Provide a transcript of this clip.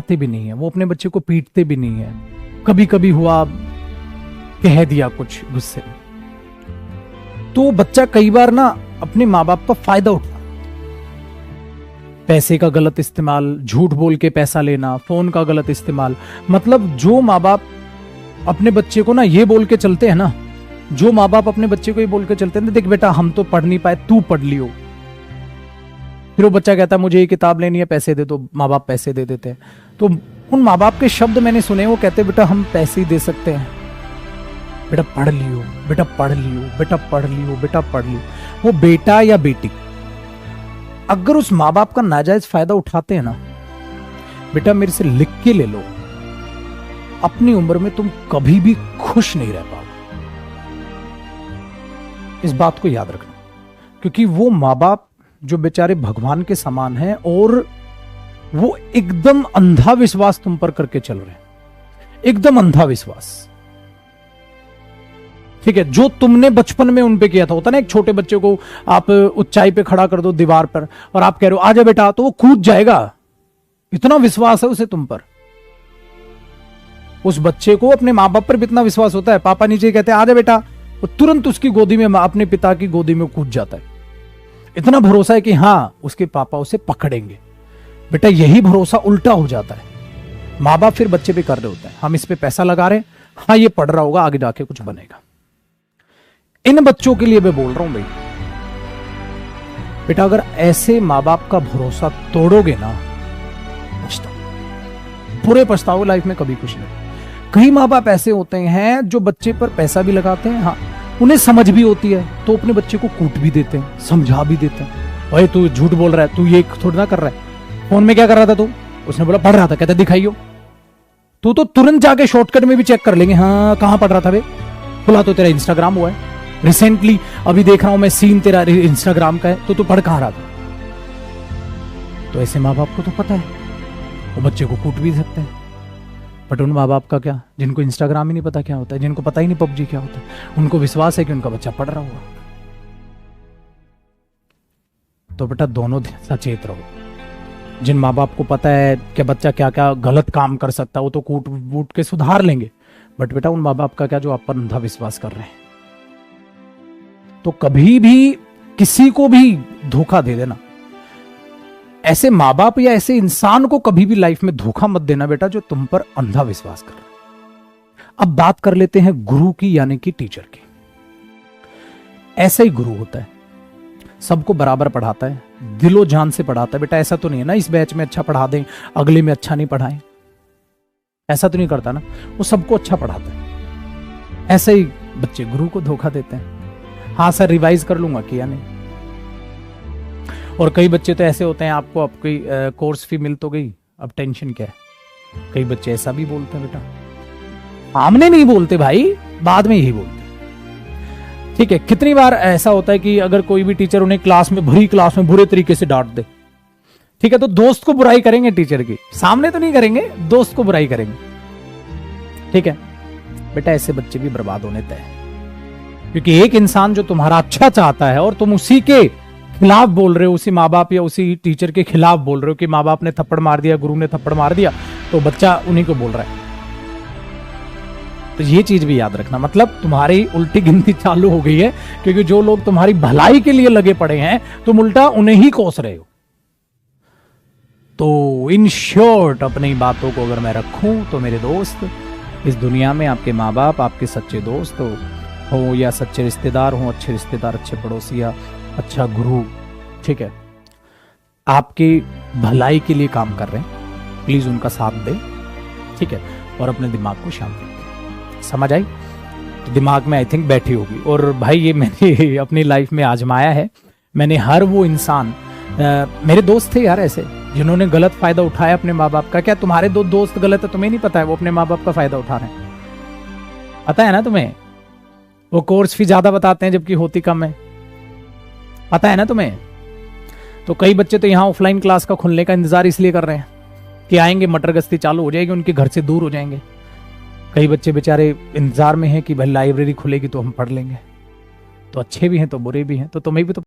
मारते भी नहीं है, वो अपने बच्चे को पीटते भी नहीं है, कभी कभी हुआ कह दिया कुछ गुस्से में, तो बच्चा कई बार ना अपने माँ बाप का फायदा उठा, पैसे का गलत इस्तेमाल, झूठ बोल के पैसा लेना, फोन का गलत इस्तेमाल। मतलब जो माँ बाप अपने बच्चे को ना ये बोल के चलते हैं ना, जो माँ बाप अपने बच्चे को ये बोल के चलते हैं, देख बेटा हम तो पढ़ नहीं पाए, तू पढ़ लियो। फिर वो बच्चा कहता है मुझे ये किताब लेनी है, पैसे दे दो, माँ बाप पैसे दे देते हैं। तो उन माँ बाप के शब्द मैंने सुने, वो कहते बेटा हम पैसे ही दे सकते हैं, बेटा पढ़ लियो, बेटा पढ़ लियो, बेटा पढ़ लियो, बेटा पढ़ लियो। वो बेटा या बेटी अगर उस माँ बाप का नाजायज फायदा उठाते हैं ना, बेटा मेरे से लिख के ले लो, अपनी उम्र में तुम कभी भी खुश नहीं रह पाओगे। इस बात को याद रखना, क्योंकि वो माँ बाप जो बेचारे भगवान के समान हैं और वो एकदम अंधा विश्वास तुम पर करके चल रहे हैं, एकदम अंधा विश्वास। ठीक है, जो तुमने बचपन में उन पे किया था, होता ना एक छोटे बच्चे को आप ऊंचाई पे खड़ा कर दो दीवार पर और आप कह रहे हो आजा बेटा, तो वो कूद जाएगा, इतना विश्वास है उसे तुम पर। उस बच्चे को अपने माँ बाप पर भी इतना विश्वास होता है, पापा नीचे कहते हैं आजा बेटा, वो तुरंत उसकी गोदी में, अपने पिता की गोदी में कूद जाता है। इतना भरोसा है कि हाँ उसके पापा उसे पकड़ेंगे। बेटा यही भरोसा उल्टा हो जाता है, माँ बाप फिर बच्चे पे कर रहे होते हैं, हम इस पे पैसा लगा रहे हैं, हाँ ये पढ़ रहा होगा, आगे जाके कुछ बनेगा। इन बच्चों के लिए मैं बोल रहा हूं भाई, बेटा अगर ऐसे माँ बाप का भरोसा तोड़ोगे ना, पछताओ, बुरे पछताओ, लाइफ में कभी कुछ नहीं। कई माँ बाप ऐसे होते हैं जो बच्चे पर पैसा भी लगाते हैं, हाँ उन्हें समझ भी होती है तो अपने बच्चे को कूट भी देते हैं, समझा भी देते हैं, भाई तू झूठ बोल रहा है, तू ये थोड़ी ना कर रहा है, फोन में क्या कर रहा था तू? उसने बोला पढ़ रहा था, कहता दिखाइयो। तू तो तुरंत जाके शॉर्टकट में भी चेक कर लेंगे, हाँ कहां पढ़ रहा था बे, खुला तो तेरा इंस्टाग्राम हुआ है, रिसेंटली अभी देख रहा हूं मैं सीन तेरा इंस्टाग्राम का है, तो तू पढ़ कहां रहा था? तो ऐसे माँ बाप को तो पता है, वो बच्चे को कूट भी सकते हैं। बट उन माँ बाप का क्या, जिनको इंस्टाग्राम ही नहीं पता क्या होता है, जिनको पता ही नहीं पबजी क्या होता है, उनको विश्वास है कि उनका बच्चा पढ़ रहा होगा। तो बेटा दोनों सचेत रहो। जिन माँ बाप को पता है कि बच्चा क्या क्या गलत काम कर सकता है, वो तो कूट वूट के सुधार लेंगे, बट बेटा उन माँ बाप का क्या जो आप पर अंधा विश्वास कर रहे हैं। तो कभी भी किसी को भी धोखा दे देना, ऐसे माँ बाप या ऐसे इंसान को कभी भी लाइफ में धोखा मत देना बेटा, जो तुम पर अंधा विश्वास कर रहा है। अब बात कर लेते हैं गुरु की, यानी कि टीचर की। ऐसा ही गुरु होता है, सबको बराबर पढ़ाता है, दिलो जान से पढ़ाता है। बेटा ऐसा तो नहीं है ना इस बैच में अच्छा पढ़ा दें, अगले में अच्छा नहीं पढ़ाएं, ऐसा तो नहीं करता ना, वो सबको अच्छा पढ़ाता है। ऐसे ही बच्चे गुरु को धोखा देते हैं, हाँ सर रिवाइज कर लूंगा, किया नहीं। और कई बच्चे तो ऐसे होते हैं, आपको आपकी कोर्स फी मिल तो गई, अब टेंशन क्या है। कई बच्चे ऐसा भी बोलते हैं बेटा, सामने नहीं बोलते भाई, बाद में यही बोलते। ठीक है, कितनी बार ऐसा होता है कि अगर कोई भी टीचर उन्हें क्लास में, भरी क्लास में बुरे तरीके से डांट दे, ठीक है, तो दोस्त को बुराई करेंगे टीचर की, सामने तो नहीं करेंगे, दोस्त को बुराई करेंगे। ठीक है बेटा, ऐसे बच्चे भी बर्बाद होने तय है, क्योंकि एक इंसान जो तुम्हारा अच्छा चाहता है और तुम उसी के खिलाफ बोल रहे हो, उसी माँ बाप या उसी टीचर के खिलाफ बोल रहे हो कि माँ बाप ने थप्पड़ मार दिया, गुरु ने थप्पड़ मार दिया, तो बच्चा उन्हीं को बोल रहा है। तो ये चीज भी याद रखना, मतलब तुम्हारी उल्टी गिनती चालू हो गई है, क्योंकि जो लोग तुम्हारी भलाई के लिए लगे पड़े हैं, तुम उल्टा उन्हें ही कोस रहे हो। तो इन शॉर्ट अपनी बातों को अगर मैं रखूं तो मेरे दोस्त, इस दुनिया में आपके माँ बाप आपके सच्चे दोस्त हो या सच्चे रिश्तेदार हो, अच्छे रिश्तेदार, अच्छे पड़ोसी या अच्छा गुरु, ठीक है, आपकी भलाई के लिए काम कर रहे हैं, प्लीज उनका साथ दें। ठीक है, और अपने दिमाग को शांत रखें। समझ आई? तो दिमाग में आई थिंक बैठी होगी। और भाई ये मैंने अपनी लाइफ में आजमाया है। मैंने हर वो इंसान, मेरे दोस्त थे यार ऐसे, जिन्होंने गलत फायदा उठाया अपने माँ बाप का। क्या तुम्हारे दो दोस्त गलत है, तुम्हें नहीं पता है वो अपने माँ बाप का फायदा उठा रहे हैं? पता है ना तुम्हें? वो कोर्स फी ज्यादा बताते हैं जबकि होती कम है, पता है ना तुम्हें? तो कई बच्चे तो यहाँ ऑफलाइन क्लास का खुलने का इंतजार इसलिए कर रहे हैं कि आएंगे, मटर गश्ती चालू हो जाएगी, उनके घर से दूर हो जाएंगे। कई बच्चे बेचारे इंतजार में हैं कि भाई लाइब्रेरी खुलेगी तो हम पढ़ लेंगे। तो अच्छे भी हैं तो बुरे भी हैं, तो तुम्हें भी तो